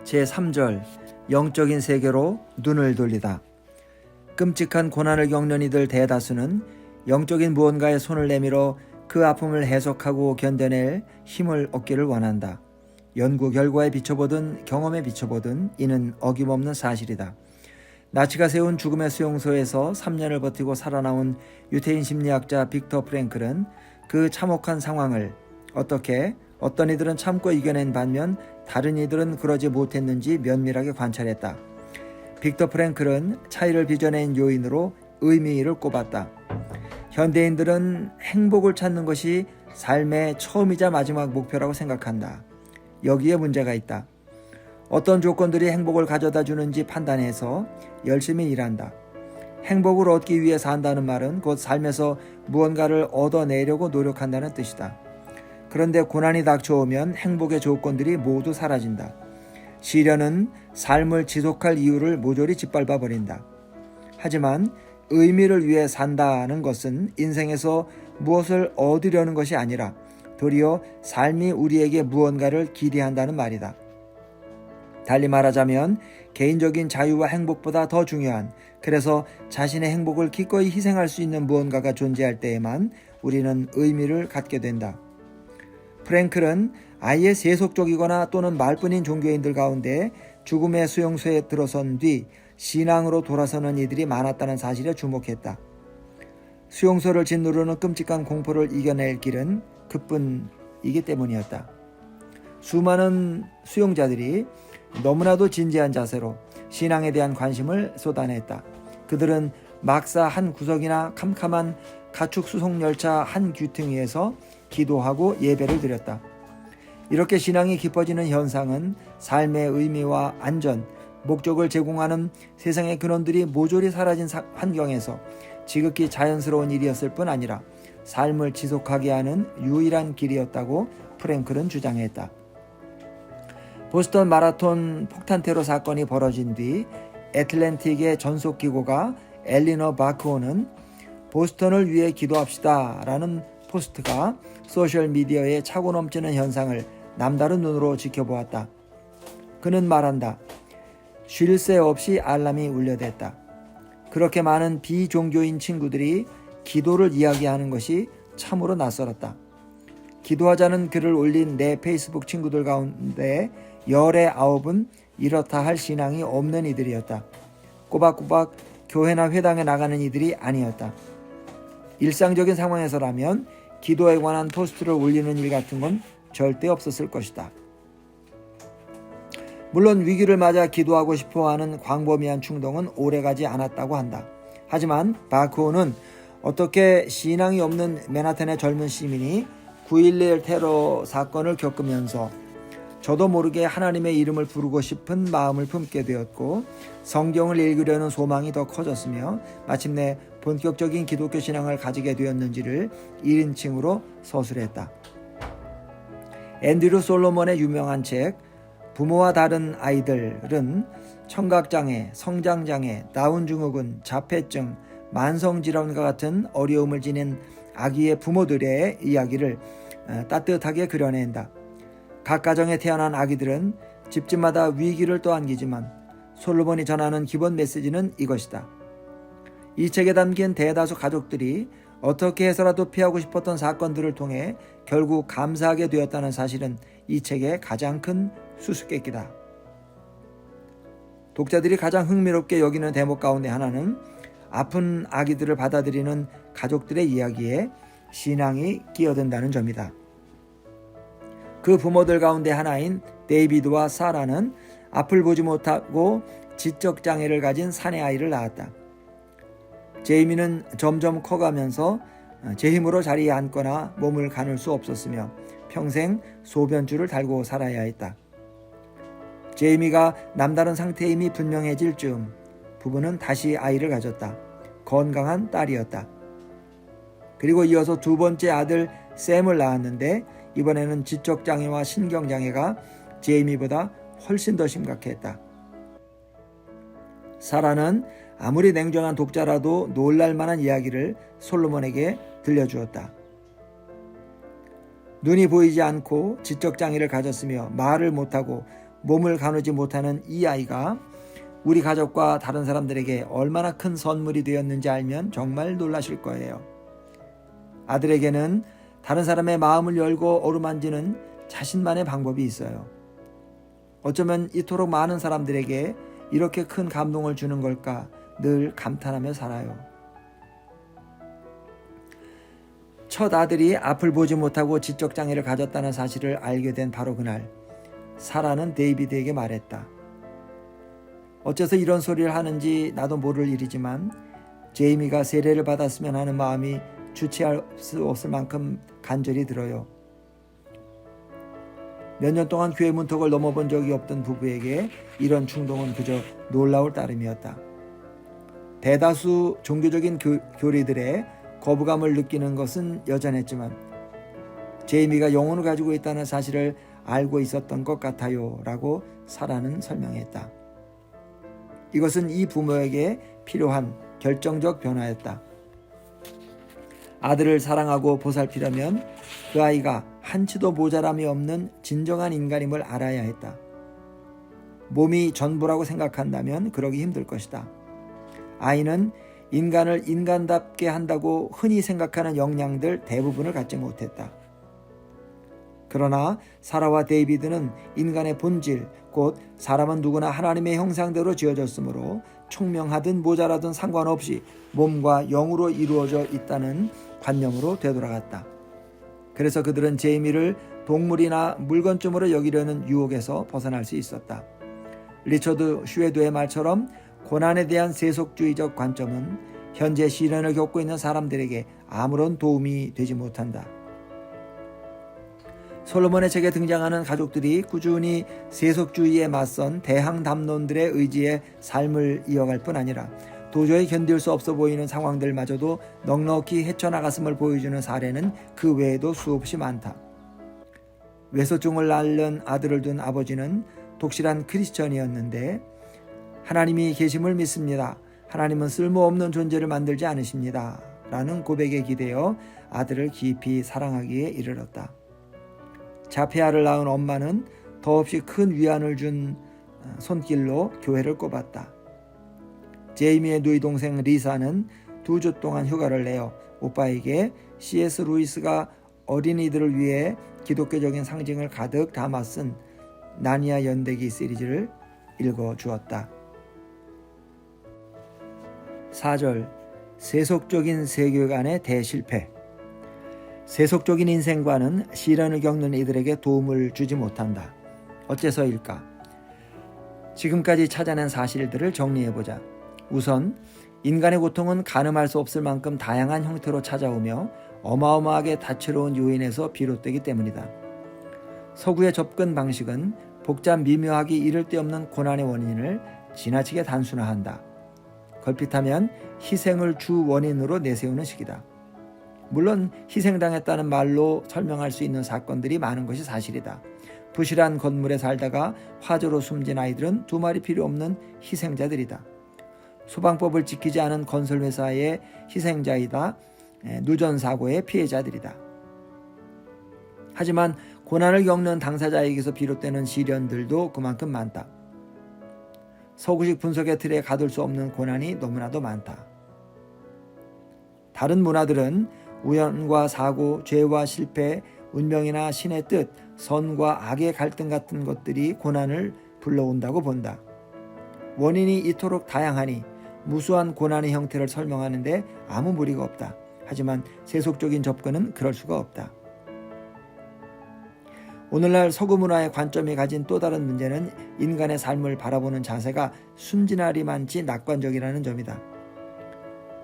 제3절 영적인 세계로 눈을 돌리다. 끔찍한 고난을 겪는 이들 대다수는 영적인 무언가에 손을 내밀어 그 아픔을 해석하고 견뎌낼 힘을 얻기를 원한다. 연구 결과에 비춰보든 경험에 비춰보든 이는 어김없는 사실이다. 나치가 세운 죽음의 수용소에서 3년을 버티고 살아나온 유태인 심리학자 빅터 프랭클은 그 참혹한 상황을 어떻게 어떤 이들은 참고 이겨낸 반면 다른 이들은 그러지 못했는지 면밀하게 관찰했다. 빅터 프랭클은 차이를 빚어낸 요인으로 의미를 꼽았다. 현대인들은 행복을 찾는 것이 삶의 처음이자 마지막 목표라고 생각한다. 여기에 문제가 있다. 어떤 조건들이 행복을 가져다 주는지 판단해서 열심히 일한다. 행복을 얻기 위해 산다는 말은 곧 삶에서 무언가를 얻어내려고 노력한다는 뜻이다. 그런데 고난이 닥쳐오면 행복의 조건들이 모두 사라진다. 시련은 삶을 지속할 이유를 모조리 짓밟아 버린다. 하지만 의미를 위해 산다는 것은 인생에서 무엇을 얻으려는 것이 아니라 도리어 삶이 우리에게 무언가를 기대한다는 말이다. 달리 말하자면 개인적인 자유와 행복보다 더 중요한, 그래서 자신의 행복을 기꺼이 희생할 수 있는 무언가가 존재할 때에만 우리는 의미를 갖게 된다. 프랭클은 아예 세속적이거나 또는 말뿐인 종교인들 가운데 죽음의 수용소에 들어선 뒤 신앙으로 돌아서는 이들이 많았다는 사실에 주목했다. 수용소를 짓누르는 끔찍한 공포를 이겨낼 길은 그뿐이기 때문이었다. 수많은 수용자들이 너무나도 진지한 자세로 신앙에 대한 관심을 쏟아냈다. 그들은 막사 한 구석이나 캄캄한 가축 수송 열차 한 귀퉁이에서 기도하고 예배를 드렸다. 이렇게 신앙이 깊어지는 현상은 삶의 의미와 안전, 목적을 제공하는 세상의 근원들이 모조리 사라진 환경에서 지극히 자연스러운 일이었을 뿐 아니라 삶을 지속하게 하는 유일한 길이었다고 프랭클은 주장했다. 보스턴 마라톤 폭탄 테러 사건이 벌어진 뒤 애틀랜틱의 전속 기고가 엘리너 바크호는 보스턴을 위해 기도합시다 라는 포스트가 소셜미디어에 차고 넘치는 현상을 남다른 눈으로 지켜보았다. 그는 말한다. 쉴 새 없이 알람이 울려댔다. 그렇게 많은 비종교인 친구들이 기도를 이야기하는 것이 참으로 낯설었다. 기도하자는 글을 올린 내 페이스북 친구들 가운데 열의 9은 이렇다 할 신앙이 없는 이들이었다. 꼬박꼬박 교회나 회당에 나가는 이들이 아니었다. 일상적인 상황에서라면 기도에 관한 포스트를 올리는 일 같은 건 절대 없었을 것이다. 물론 위기를 맞아 기도하고 싶어하는 광범위한 충동은 오래가지 않았다고 한다. 하지만 바크호는 어떻게 신앙이 없는 맨하탄의 젊은 시민이 9.11 테러 사건을 겪으면서 저도 모르게 하나님의 이름을 부르고 싶은 마음을 품게 되었고 성경을 읽으려는 소망이 더 커졌으며 마침내 본격적인 기독교 신앙을 가지게 되었는지를 1인칭으로 서술했다. 앤드류 솔로몬의 유명한 책 부모와 다른 아이들은 청각장애, 성장장애, 다운증후군, 자폐증, 만성질환과 같은 어려움을 지닌 아기의 부모들의 이야기를 따뜻하게 그려낸다. 각 가정에 태어난 아기들은 집집마다 위기를 떠안기지만 솔로몬이 전하는 기본 메시지는 이것이다. 이 책에 담긴 대다수 가족들이 어떻게 해서라도 피하고 싶었던 사건들을 통해 결국 감사하게 되었다는 사실은 이 책의 가장 큰 수수께끼다. 독자들이 가장 흥미롭게 여기는 대목 가운데 하나는 아픈 아기들을 받아들이는 가족들의 이야기에 신앙이 끼어든다는 점이다. 그 부모들 가운데 하나인 데이비드와 사라는 앞을 보지 못하고 지적장애를 가진 사내 아이를 낳았다. 제이미는 점점 커가면서 제 힘으로 자리에 앉거나 몸을 가눌 수 없었으며 평생 소변줄을 달고 살아야 했다. 제이미가 남다른 상태임이 분명해질 즈음 부부는 다시 아이를 가졌다. 건강한 딸이었다. 그리고 이어서 두 번째 아들 샘을 낳았는데 이번에는 지적장애와 신경장애가 제이미보다 훨씬 더 심각했다. 사라는 아무리 냉정한 독자라도 놀랄만한 이야기를 솔로몬에게 들려주었다. 눈이 보이지 않고 지적장애를 가졌으며 말을 못하고 몸을 가누지 못하는 이 아이가 우리 가족과 다른 사람들에게 얼마나 큰 선물이 되었는지 알면 정말 놀라실 거예요. 아들에게는 다른 사람의 마음을 열고 어루만지는 자신만의 방법이 있어요. 어쩌면 이토록 많은 사람들에게 이렇게 큰 감동을 주는 걸까 늘 감탄하며 살아요. 첫 아들이 앞을 보지 못하고 지적장애를 가졌다는 사실을 알게 된 바로 그날, 사라는 데이비드에게 말했다. 어째서 이런 소리를 하는지 나도 모를 일이지만 제이미가 세례를 받았으면 하는 마음이 주체할 수 없을 만큼 간절히 들어요. 몇 년 동안 교회 문턱을 넘어본 적이 없던 부부에게 이런 충동은 그저 놀라울 따름이었다. 대다수 종교적인 교리들의 거부감을 느끼는 것은 여전했지만 제이미가 영혼을 가지고 있다는 사실을 알고 있었던 것 같아요 라고 사라는 설명했다. 이것은 이 부모에게 필요한 결정적 변화였다. 아들을 사랑하고 보살피려면 그 아이가 한치도 모자람이 없는 진정한 인간임을 알아야 했다. 몸이 전부라고 생각한다면 그러기 힘들 것이다. 아이는 인간을 인간답게 한다고 흔히 생각하는 역량들 대부분을 갖지 못했다. 그러나 사라와 데이비드는 인간의 본질, 곧 사람은 누구나 하나님의 형상대로 지어졌으므로 총명하든 모자라든 상관없이 몸과 영으로 이루어져 있다는 관념으로 되돌아갔다. 그래서 그들은 제이미를 동물이나 물건쯤으로 여기려는 유혹에서 벗어날 수 있었다. 리처드 슈웨드의 말처럼 고난에 대한 세속주의적 관점은 현재 시련을 겪고 있는 사람들에게 아무런 도움이 되지 못한다. 솔로몬의 책에 등장하는 가족들이 꾸준히 세속주의에 맞선 대항 담론들의 의지에 삶을 이어갈 뿐 아니라 도저히 견딜 수 없어 보이는 상황들마저도 넉넉히 헤쳐나갔음을 보여주는 사례는 그 외에도 수없이 많다. 외소증을 앓는 아들을 둔 아버지는 독실한 크리스천이었는데 하나님이 계심을 믿습니다. 하나님은 쓸모없는 존재를 만들지 않으십니다. 라는 고백에 기대어 아들을 깊이 사랑하기에 이르렀다. 자폐아를 낳은 엄마는 더없이 큰 위안을 준 손길로 교회를 꼽았다. 제이미의 누이 동생 리사는 2주 동안 휴가를 내어 오빠에게 C.S. 루이스가 어린이들을 위해 기독교적인 상징을 가득 담아 쓴 나니아 연대기 시리즈를 읽어주었다. 4절 세속적인 세계관의 대실패. 세속적인 인생관은 시련을 겪는 이들에게 도움을 주지 못한다. 어째서일까? 지금까지 찾아낸 사실들을 정리해보자. 우선 인간의 고통은 가늠할 수 없을 만큼 다양한 형태로 찾아오며 어마어마하게 다채로운 요인에서 비롯되기 때문이다. 서구의 접근 방식은 복잡 미묘하기 이를 데 없는 고난의 원인을 지나치게 단순화한다. 걸핏하면 희생을 주 원인으로 내세우는 식이다. 물론 희생당했다는 말로 설명할 수 있는 사건들이 많은 것이 사실이다. 부실한 건물에 살다가 화재로 숨진 아이들은 두 말이 필요 없는 희생자들이다. 소방법을 지키지 않은 건설회사의 희생자이다. 누전사고의 피해자들이다. 하지만 고난을 겪는 당사자에게서 비롯되는 시련들도 그만큼 많다. 서구식 분석의 틀에 가둘 수 없는 고난이 너무나도 많다. 다른 문화들은 우연과 사고, 죄와 실패, 운명이나 신의 뜻, 선과 악의 갈등 같은 것들이 고난을 불러온다고 본다. 원인이 이토록 다양하니 무수한 고난의 형태를 설명하는데 아무 무리가 없다. 하지만 세속적인 접근은 그럴 수가 없다. 오늘날 서구 문화의 관점이 가진 또 다른 문제는 인간의 삶을 바라보는 자세가 순진하리만치 낙관적이라는 점이다.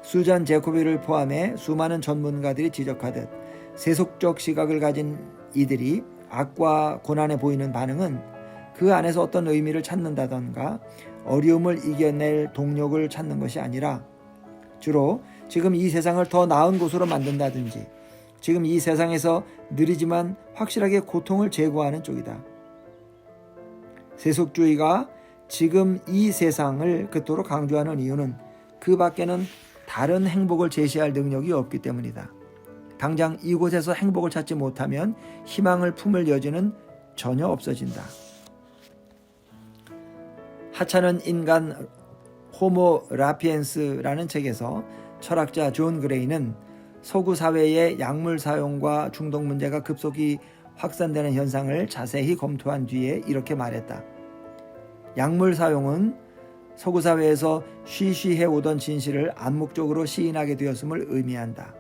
수잔 제코비를 포함해 수많은 전문가들이 지적하듯 세속적 시각을 가진 이들이 악과 고난에 보이는 반응은 그 안에서 어떤 의미를 찾는다던가 어려움을 이겨낼 동력을 찾는 것이 아니라 주로 지금 이 세상을 더 나은 곳으로 만든다든지 지금 이 세상에서 느리지만 확실하게 고통을 제거하는 쪽이다. 세속주의가 지금 이 세상을 그토록 강조하는 이유는 그 밖에는 다른 행복을 제시할 능력이 없기 때문이다. 당장 이곳에서 행복을 찾지 못하면 희망을 품을 여지는 전혀 없어진다. 하찮은 인간 호모 라피엔스라는 책에서 철학자 존 그레이는 서구 사회의 약물 사용과 중독 문제가 급속히 확산되는 현상을 자세히 검토한 뒤에 이렇게 말했다. 약물 사용은 서구 사회에서 쉬쉬해 오던 진실을 암묵적으로 시인하게 되었음을 의미한다.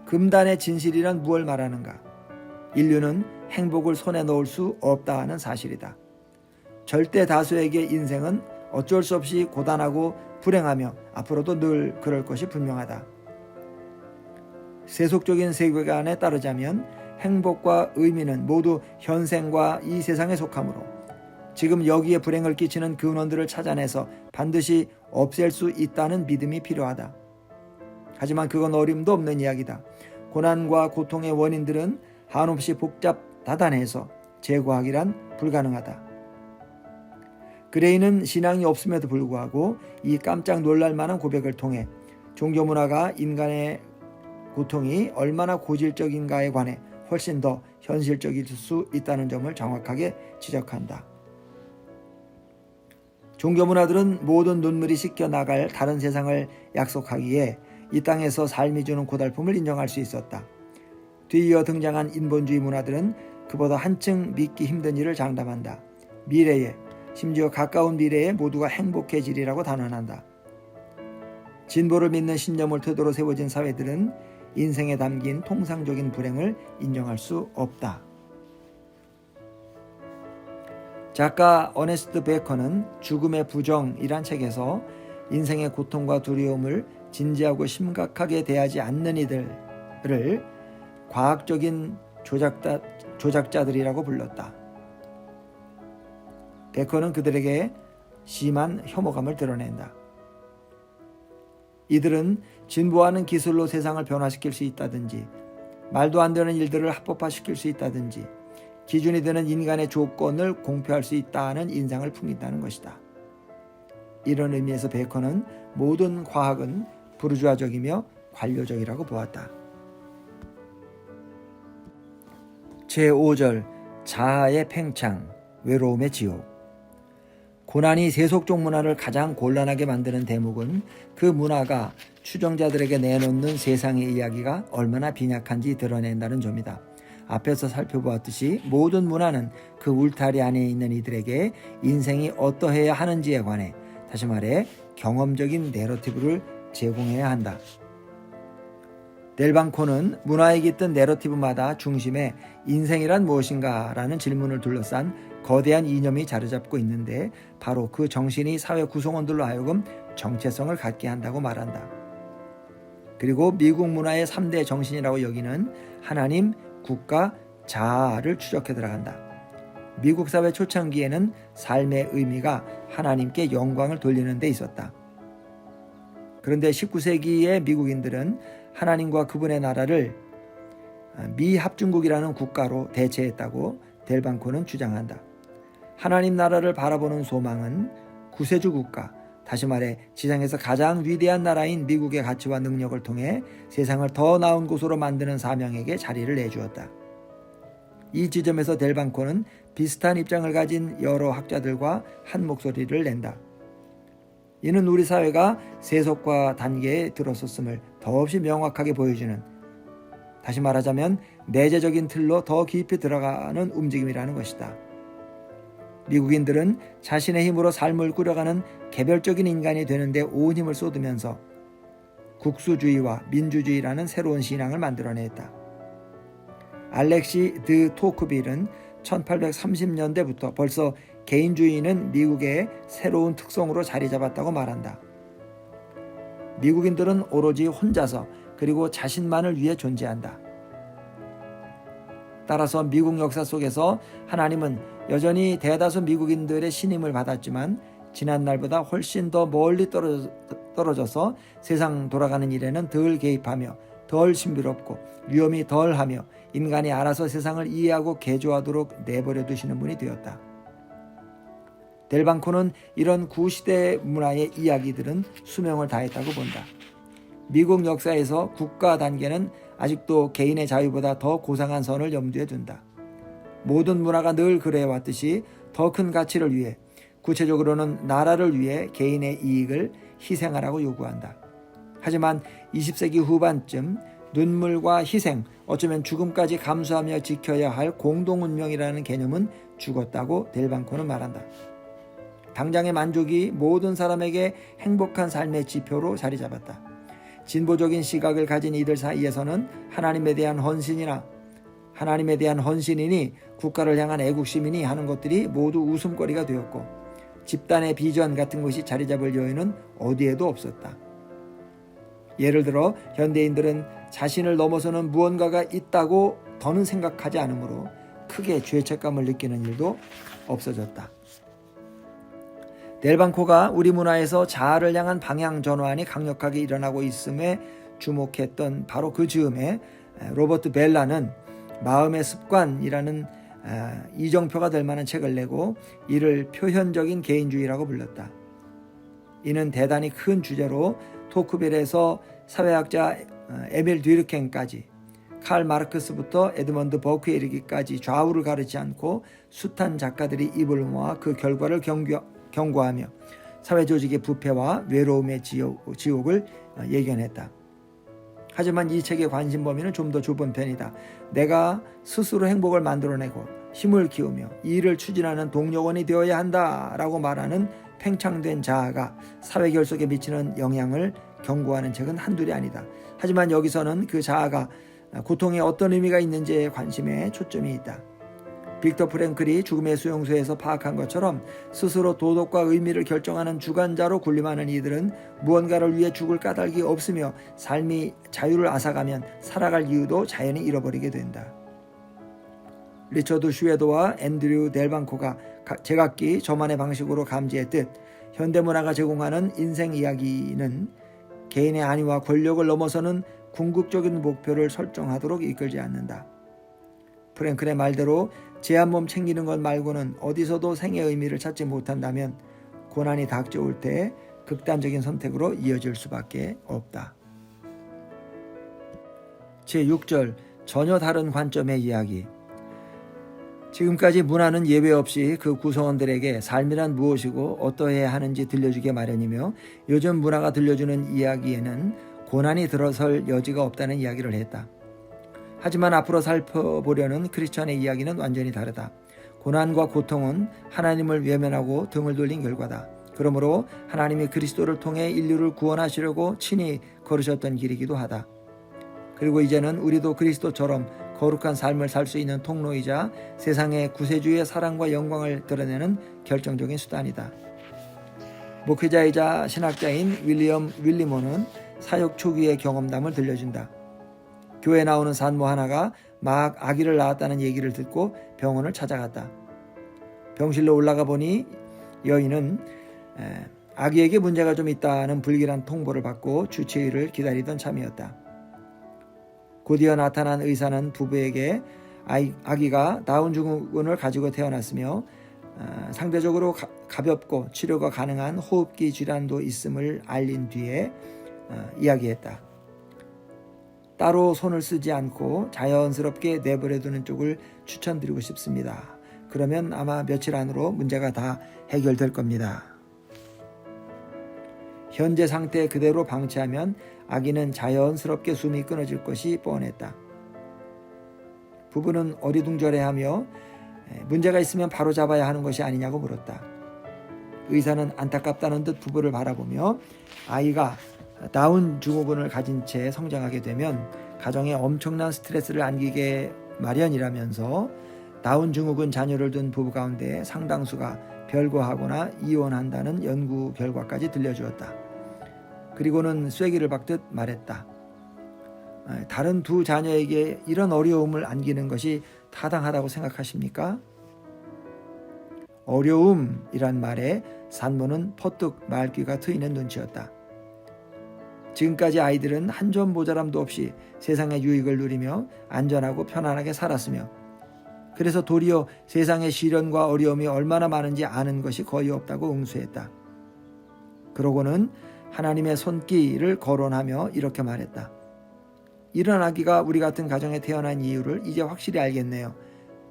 금단의 진실이란 무엇을 말하는가? 인류는 행복을 손에 넣을 수 없다는 사실이다. 절대 다수에게 인생은 어쩔 수 없이 고단하고 불행하며 앞으로도 늘 그럴 것이 분명하다. 세속적인 세계관에 따르자면 행복과 의미는 모두 현생과 이 세상에 속하므로 지금 여기에 불행을 끼치는 근원들을 찾아내서 반드시 없앨 수 있다는 믿음이 필요하다. 하지만 그건 어림도 없는 이야기다. 고난과 고통의 원인들은 한없이 복잡다단해서 제거하기란 불가능하다. 그레이는 신앙이 없음에도 불구하고 이 깜짝 놀랄 만한 고백을 통해 종교 문화가 인간의 고통이 얼마나 고질적인가에 관해 훨씬 더 현실적일 수 있다는 점을 정확하게 지적한다. 종교 문화들은 모든 눈물이 씻겨나갈 다른 세상을 약속하기에 이 땅에서 삶이 주는 고달픔을 인정할 수 있었다. 뒤이어 등장한 인본주의 문화들은 그보다 한층 믿기 힘든 일을 장담한다. 미래에, 심지어 가까운 미래에 모두가 행복해지리라고 단언한다. 진보를 믿는 신념을 토대로 세워진 사회들은 인생에 담긴 통상적인 불행을 인정할 수 없다. 작가 어네스트 베커는 죽음의 부정이란 책에서 인생의 고통과 두려움을 진지하고 심각하게 대하지 않는 이들을 과학적인 조작자들이라고 불렀다. 베커는 그들에게 심한 혐오감을 드러낸다. 이들은 진보하는 기술로 세상을 변화시킬 수 있다든지 말도 안 되는 일들을 합법화시킬 수 있다든지 기준이 되는 인간의 조건을 공표할 수 있다는 인상을 풍긴다는 것이다. 이런 의미에서 베커는 모든 과학은 부르주아적이며 관료적이라고 보았다. 제5절 자아의 팽창, 외로움의 지옥. 고난이 세속적 문화를 가장 곤란하게 만드는 대목은 그 문화가 추종자들에게 내놓는 세상의 이야기가 얼마나 빈약한지 드러낸다는 점이다. 앞에서 살펴보았듯이 모든 문화는 그 울타리 안에 있는 이들에게 인생이 어떠해야 하는지에 관해, 다시 말해 경험적인 내러티브를 제공해야 한다. 델방코는 문화에 깃든 내러티브마다 중심에 인생이란 무엇인가 라는 질문을 둘러싼 거대한 이념이 자리잡고 있는데 바로 그 정신이 사회 구성원들로 하여금 정체성을 갖게 한다고 말한다. 그리고 미국 문화의 3대 정신이라고 여기는 하나님, 국가, 자아를 추적해 들어간다. 미국 사회 초창기에는 삶의 의미가 하나님께 영광을 돌리는 데 있었다. 그런데 19세기의 미국인들은 하나님과 그분의 나라를 미합중국이라는 국가로 대체했다고 델방코는 주장한다. 하나님 나라를 바라보는 소망은 구세주 국가, 다시 말해 지상에서 가장 위대한 나라인 미국의 가치와 능력을 통해 세상을 더 나은 곳으로 만드는 사명에게 자리를 내주었다. 이 지점에서 델방코는 비슷한 입장을 가진 여러 학자들과 한 목소리를 낸다. 이는 우리 사회가 세속화 단계에 들어섰음을 더없이 명확하게 보여주는, 다시 말하자면 내재적인 틀로 더 깊이 들어가는 움직임이라는 것이다. 미국인들은 자신의 힘으로 삶을 꾸려가는 개별적인 인간이 되는데 온 힘을 쏟으면서 국수주의와 민주주의라는 새로운 신앙을 만들어냈다. 알렉시 드 토크빌은 1830년대부터 벌써 개인주의는 미국의 새로운 특성으로 자리 잡았다고 말한다. 미국인들은 오로지 혼자서 그리고 자신만을 위해 존재한다. 따라서 미국 역사 속에서 하나님은 여전히 대다수 미국인들의 신임을 받았지만 지난날보다 훨씬 더 멀리 떨어져서 세상 돌아가는 일에는 덜 개입하며 덜 신비롭고 위험이 덜하며 인간이 알아서 세상을 이해하고 개조하도록 내버려 두시는 분이 되었다. 델방코는 이런 구시대 문화의 이야기들은 수명을 다했다고 본다. 미국 역사에서 국가 단계는 아직도 개인의 자유보다 더 고상한 선을 염두에 둔다. 모든 문화가 늘 그래왔듯이 더 큰 가치를 위해 구체적으로는 나라를 위해 개인의 이익을 희생하라고 요구한다. 하지만 20세기 후반쯤 눈물과 희생, 어쩌면 죽음까지 감수하며 지켜야 할 공동운명이라는 개념은 죽었다고 델방코는 말한다. 당장의 만족이 모든 사람에게 행복한 삶의 지표로 자리 잡았다. 진보적인 시각을 가진 이들 사이에서는 하나님에 대한 헌신이니 국가를 향한 애국심이니 하는 것들이 모두 웃음거리가 되었고 집단의 비전 같은 것이 자리 잡을 여유는 어디에도 없었다. 예를 들어 현대인들은 자신을 넘어서는 무언가가 있다고 더는 생각하지 않으므로 크게 죄책감을 느끼는 일도 없어졌다. 델방코가 우리 문화에서 자아를 향한 방향 전환이 강력하게 일어나고 있음에 주목했던 바로 그 즈음에 로버트 벨라는 마음의 습관이라는 이정표가 될 만한 책을 내고 이를 표현적인 개인주의라고 불렀다. 이는 대단히 큰 주제로 토크빌에서 사회학자 에밀 뒤르켄까지 칼 마르크스부터 에드먼드 버크에 이르기까지 좌우를 가르지 않고 숱한 작가들이 입을 모아 그 결과를 경고하며 사회조직의 부패와 외로움의 지옥을 예견했다. 하지만 이 책의 관심 범위는 좀 더 좁은 편이다. 내가 스스로 행복을 만들어내고 힘을 키우며 이 일을 추진하는 동력원이 되어야 한다라고 말하는 팽창된 자아가 사회 결속에 미치는 영향을 경고하는 책은 한둘이 아니다. 하지만 여기서는 그 자아가 고통에 어떤 의미가 있는지에 관심에 초점이 있다. 빅터 프랭클이 죽음의 수용소에서 파악한 것처럼 스스로 도덕과 의미를 결정하는 주관자로 군림하는 이들은 무언가를 위해 죽을 까닭이 없으며 삶이 자유를 앗아가면 살아갈 이유도 자연히 잃어버리게 된다. 리처드 슈웨더와 앤드류 델방코가 제각기 저만의 방식으로 감지했듯 현대문화가 제공하는 인생 이야기는 개인의 안위와 권력을 넘어서는 궁극적인 목표를 설정하도록 이끌지 않는다. 프랭클의 말대로 제 한 몸 챙기는 것 말고는 어디서도 생의 의미를 찾지 못한다면 고난이 닥쳐올 때 극단적인 선택으로 이어질 수밖에 없다. 제6절 전혀 다른 관점의 이야기. 지금까지 문화는 예외 없이 그 구성원들에게 삶이란 무엇이고 어떠해야 하는지 들려주게 마련이며 요즘 문화가 들려주는 이야기에는 고난이 들어설 여지가 없다는 이야기를 했다. 하지만 앞으로 살펴보려는 크리스천의 이야기는 완전히 다르다. 고난과 고통은 하나님을 외면하고 등을 돌린 결과다. 그러므로 하나님이 그리스도를 통해 인류를 구원하시려고 친히 걸으셨던 길이기도 하다. 그리고 이제는 우리도 그리스도처럼 거룩한 삶을 살 수 있는 통로이자 세상의 구세주의 사랑과 영광을 드러내는 결정적인 수단이다. 목회자이자 신학자인 윌리엄 윌리모는 사역 초기의 경험담을 들려준다. 교회에 나오는 산모 하나가 막 아기를 낳았다는 얘기를 듣고 병원을 찾아갔다. 병실로 올라가 보니 여인은 아기에게 문제가 좀 있다는 불길한 통보를 받고 주치의를 기다리던 참이었다. 곧이어 나타난 의사는 부부에게 아기가 다운 증후군을 가지고 태어났으며 상대적으로 가볍고 치료가 가능한 호흡기 질환도 있음을 알린 뒤에 이야기했다. 따로 손을 쓰지 않고 자연스럽게 내버려두는 쪽을 추천드리고 싶습니다. 그러면 아마 며칠 안으로 문제가 다 해결될 겁니다. 현재 상태 그대로 방치하면 아기는 자연스럽게 숨이 끊어질 것이 뻔했다. 부부는 어리둥절해하며 문제가 있으면 바로 잡아야 하는 것이 아니냐고 물었다. 의사는 안타깝다는 듯 부부를 바라보며 아이가 다운 증후군을 가진 채 성장하게 되면 가정에 엄청난 스트레스를 안기게 마련이라면서 다운 증후군 자녀를 둔 부부 가운데 상당수가 별거하거나 이혼한다는 연구 결과까지 들려주었다. 그리고는 쐐기를 박듯 말했다. 다른 두 자녀에게 이런 어려움을 안기는 것이 타당하다고 생각하십니까? 어려움이란 말에 산모는 퍼뜩 말귀가 트이는 눈치였다. 지금까지 아이들은 한 점 모자람도 없이 세상의 유익을 누리며 안전하고 편안하게 살았으며 그래서 도리어 세상의 시련과 어려움이 얼마나 많은지 아는 것이 거의 없다고 응수했다. 그러고는 하나님의 손길을 거론하며 이렇게 말했다. 이런 아기가 우리 같은 가정에 태어난 이유를 이제 확실히 알겠네요.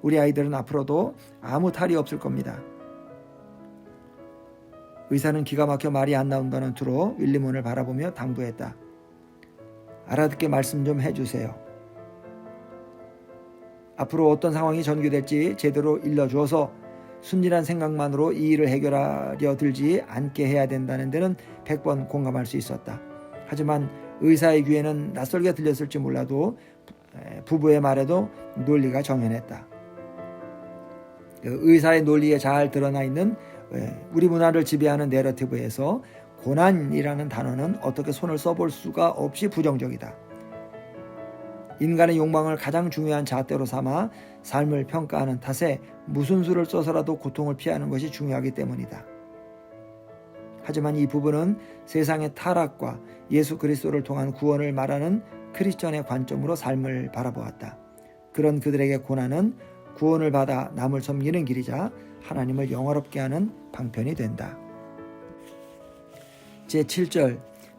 우리 아이들은 앞으로도 아무 탈이 없을 겁니다. 의사는 기가 막혀 말이 안 나온다는 투로 윌리문을 바라보며 당부했다. 알아듣게 말씀 좀 해주세요. 앞으로 어떤 상황이 전개될지 제대로 일러주어서 순진한 생각만으로 이 일을 해결하려 들지 않게 해야 된다는 데는 100번 공감할 수 있었다. 하지만 의사의 귀에는 낯설게 들렸을지 몰라도 부부의 말에도 논리가 정연했다. 의사의 논리에 잘 드러나 있는 우리 문화를 지배하는 내러티브에서 고난이라는 단어는 어떻게 손을 써볼 수가 없이 부정적이다. 인간의 욕망을 가장 중요한 잣대로 삼아 삶을 평가하는 탓에 무슨 수를 써서라도 고통을 피하는 것이 중요하기 때문이다. 하지만 이 부분은 세상의 타락과 예수 그리스도를 통한 구원을 말하는 크리스천의 관점으로 삶을 바라보았다. 그런 그들에게 고난은 구원을 받아 남을 섬기는 길이자 하나님을 영화롭게 하는 방편이 된다. 제7절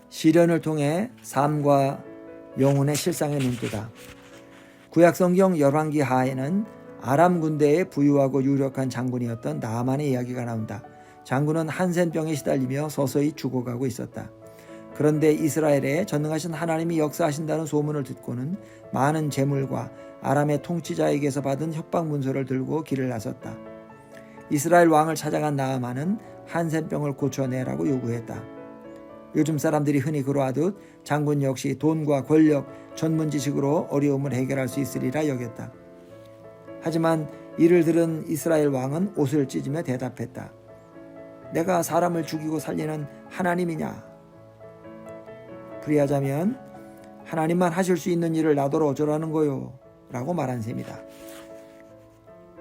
시련을 통해 삶과 영혼의 실상에 눈뜨다. 구약성경 열왕기 하에는 아람 군대의 부유하고 유력한 장군이었던 나아만의 이야기가 나온다. 장군은 한센병에 시달리며 서서히 죽어가고 있었다. 그런데 이스라엘에 전능하신 하나님이 역사하신다는 소문을 듣고는 많은 재물과 아람의 통치자에게서 받은 협박 문서를 들고 길을 나섰다. 이스라엘 왕을 찾아간 나아만은 한센병을 고쳐내라고 요구했다. 요즘 사람들이 흔히 그러하듯 장군 역시 돈과 권력, 전문 지식으로 어려움을 해결할 수 있으리라 여겼다. 하지만 이를 들은 이스라엘 왕은 옷을 찢으며 대답했다. 내가 사람을 죽이고 살리는 하나님이냐? 그리하자면 하나님만 하실 수 있는 일을 나더러 어쩌라는 거요? 라고 말한 셈이다.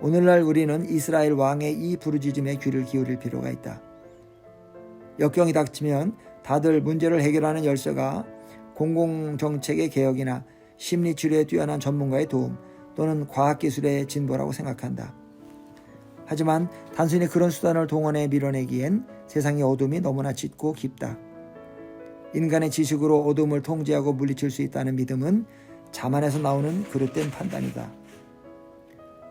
오늘날 우리는 이스라엘 왕의 이 부르짖음에 귀를 기울일 필요가 있다. 역경이 닥치면 다들 문제를 해결하는 열쇠가 공공정책의 개혁이나 심리치료에 뛰어난 전문가의 도움 또는 과학기술의 진보라고 생각한다. 하지만 단순히 그런 수단을 동원해 밀어내기엔 세상의 어둠이 너무나 짙고 깊다. 인간의 지식으로 어둠을 통제하고 물리칠 수 있다는 믿음은 자만에서 나오는 그릇된 판단이다.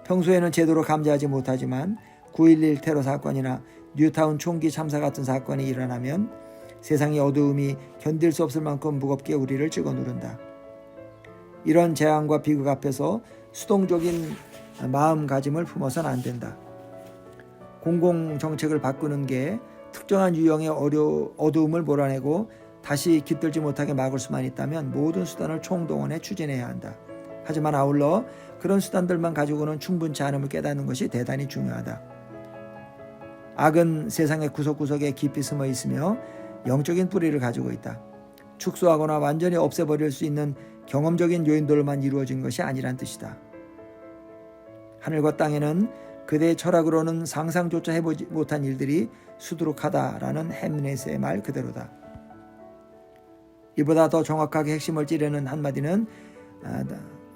평소에는 제대로 감지하지 못하지만 9.11 테러 사건이나 뉴타운 총기 참사 같은 사건이 일어나면 세상의 어두움이 견딜 수 없을 만큼 무겁게 우리를 찍어 누른다. 이런 재앙과 비극 앞에서 수동적인 마음가짐을 품어서는 안 된다. 공공정책을 바꾸는 게 특정한 유형의 어두움을 몰아내고 다시 깃들지 못하게 막을 수만 있다면 모든 수단을 총동원해 추진해야 한다. 하지만 아울러 그런 수단들만 가지고는 충분치 않음을 깨닫는 것이 대단히 중요하다. 악은 세상의 구석구석에 깊이 숨어 있으며 영적인 뿌리를 가지고 있다. 축소하거나 완전히 없애버릴 수 있는 경험적인 요인들로만 이루어진 것이 아니란 뜻이다. 하늘과 땅에는 그대의 철학으로는 상상조차 해보지 못한 일들이 수두룩하다라는 햄릿의 말 그대로다. 이보다 더 정확하게 핵심을 찌르는 한마디는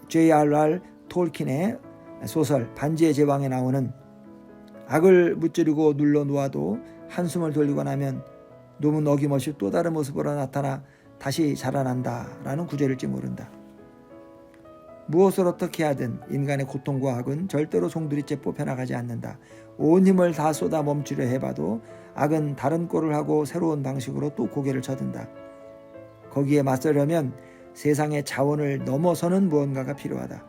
J.R.R. 톨킨의 소설 반지의 제왕에 나오는 악을 무찌르고 눌러 놓아도 한숨을 돌리고 나면 놈은 어김없이 또 다른 모습으로 나타나 다시 자라난다 라는 구절일지 모른다. 무엇을 어떻게 하든 인간의 고통과 악은 절대로 송두리째 뽑혀나가지 않는다. 온 힘을 다 쏟아 멈추려 해봐도 악은 다른 꼴을 하고 새로운 방식으로 또 고개를 쳐든다. 거기에 맞서려면 세상의 자원을 넘어서는 무언가가 필요하다.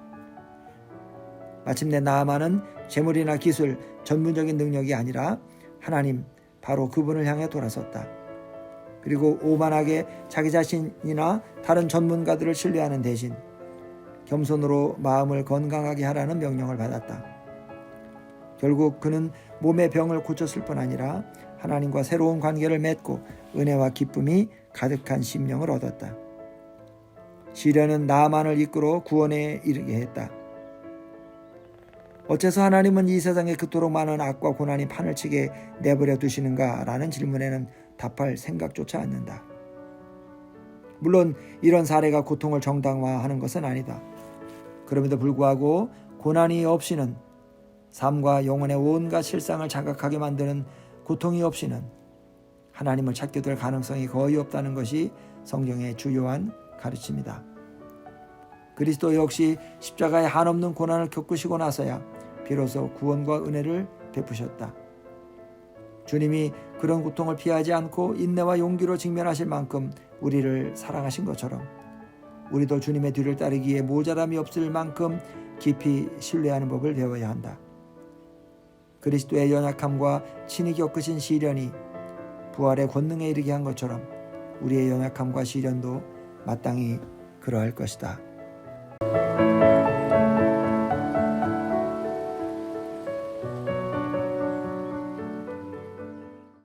마침내 나아만은 재물이나 기술, 전문적인 능력이 아니라 하나님, 바로 그분을 향해 돌아섰다. 그리고 오만하게 자기 자신이나 다른 전문가들을 신뢰하는 대신 겸손으로 마음을 건강하게 하라는 명령을 받았다. 결국 그는 몸의 병을 고쳤을 뿐 아니라 하나님과 새로운 관계를 맺고 은혜와 기쁨이 가득한 심령을 얻었다. 시련은 나아만을 이끌어 구원에 이르게 했다. 어째서 하나님은 이 세상에 그토록 많은 악과 고난이 판을 치게 내버려 두시는가? 라는 질문에는 답할 생각조차 않는다. 물론 이런 사례가 고통을 정당화하는 것은 아니다. 그럼에도 불구하고 고난이 없이는, 삶과 영혼의 온갖 실상을 자각하게 만드는 고통이 없이는 하나님을 찾게 될 가능성이 거의 없다는 것이 성경의 주요한 가르침이다. 그리스도 역시 십자가의 한없는 고난을 겪으시고 나서야 비로소 구원과 은혜를 베푸셨다. 주님이 그런 고통을 피하지 않고 인내와 용기로 직면하실 만큼 우리를 사랑하신 것처럼 우리도 주님의 뒤를 따르기에 모자람이 없을 만큼 깊이 신뢰하는 법을 배워야 한다. 그리스도의 연약함과 친히 겪으신 시련이 부활의 권능에 이르게 한 것처럼 우리의 연약함과 시련도 마땅히 그러할 것이다.